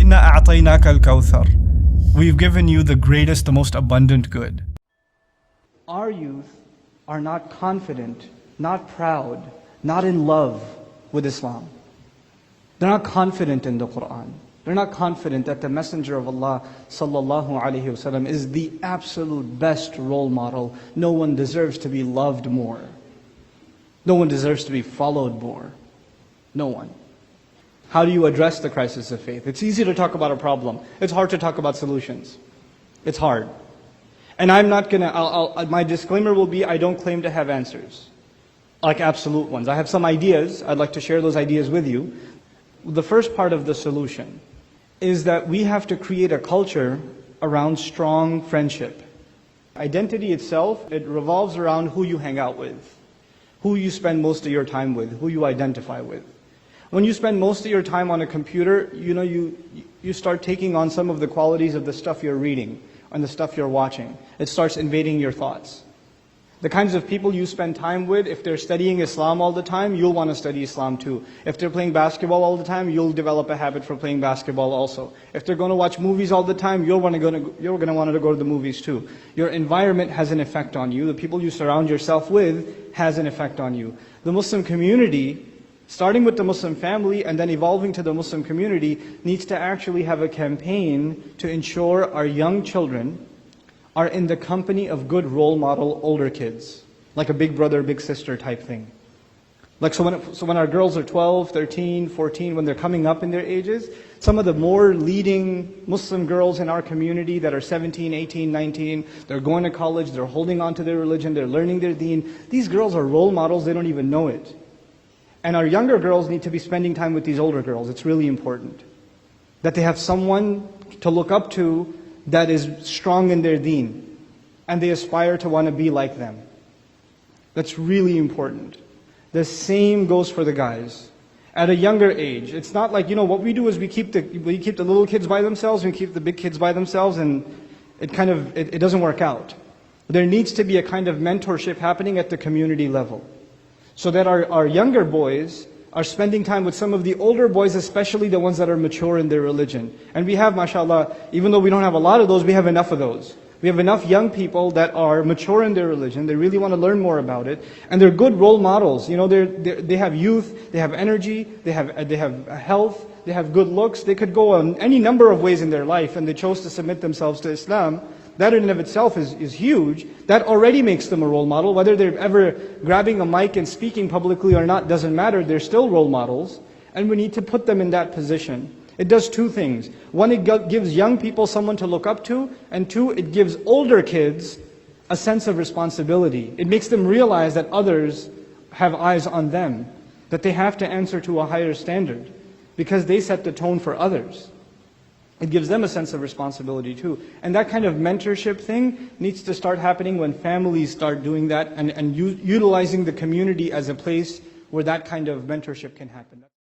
إِنَّا أَعْطَيْنَاكَ الْكَوْثَرَ. We've given you the greatest, the most abundant good. Our youth are not confident, not proud, not in love with Islam. They're not confident in the Quran. They're not confident that the Messenger of Allah sallallahu alaihi wasallam is the absolute best role model. No one deserves to be loved more. No one deserves to be followed more. No one. How do you address the crisis of faith? It's easy to talk about a problem. It's hard to talk about solutions. It's hard. And I'm not gonna, my disclaimer will be, I don't claim to have answers, like absolute ones. I have some ideas. I'd like to share those ideas with you. The first part of the solution is that we have to create a culture around strong friendship. Identity itself, it revolves around who you hang out with, who you spend most of your time with, who you identify with. When you spend most of your time on a computer, you start taking on some of the qualities of the stuff you're reading and the stuff you're watching. It starts invading your thoughts. The kinds of people you spend time with, if they're studying Islam all the time, you'll want to study Islam too. If they're playing basketball all the time, you'll develop a habit for playing basketball also. If they're going to watch movies all the time, you're going to want to go to the movies too. Your environment has an effect on you. The people you surround yourself with has an effect on you. The Muslim community, starting with the Muslim family and then evolving to the Muslim community, needs to actually have a campaign to ensure our young children are in the company of good role model older kids, like a big brother, big sister type thing. Like so when our girls are 12, 13, 14, when they're coming up in their ages, some of the more leading Muslim girls in our community that are 17, 18, 19, they're going to college, they're holding on to their religion, they're learning their deen. These girls are role models, they don't even know it. And our younger girls need to be spending time with these older girls. It's really important that they have someone to look up to that is strong in their deen, and they aspire to want to be like them. That's really important. The same goes for the guys. At a younger age, it's not like, what we do is we keep the little kids by themselves, we keep the big kids by themselves, and it doesn't work out. There needs to be a kind of mentorship happening at the community level, so that our younger boys are spending time with some of the older boys, especially the ones that are mature in their religion. And we have, mashallah, even though we don't have a lot of those, we have enough of those. We have enough young people that are mature in their religion, they really want to learn more about it, and they're good role models. They have youth, they have energy, they have health, they have good looks, they could go on any number of ways in their life, and they chose to submit themselves to Islam. That in and of itself is huge. That already makes them a role model. Whether they're ever grabbing a mic and speaking publicly or not doesn't matter. They're still role models. And we need to put them in that position. It does two things. One, it gives young people someone to look up to. And two, it gives older kids a sense of responsibility. It makes them realize that others have eyes on them, that they have to answer to a higher standard, because they set the tone for others. It gives them a sense of responsibility too. And that kind of mentorship thing needs to start happening when families start doing that and utilizing the community as a place where that kind of mentorship can happen.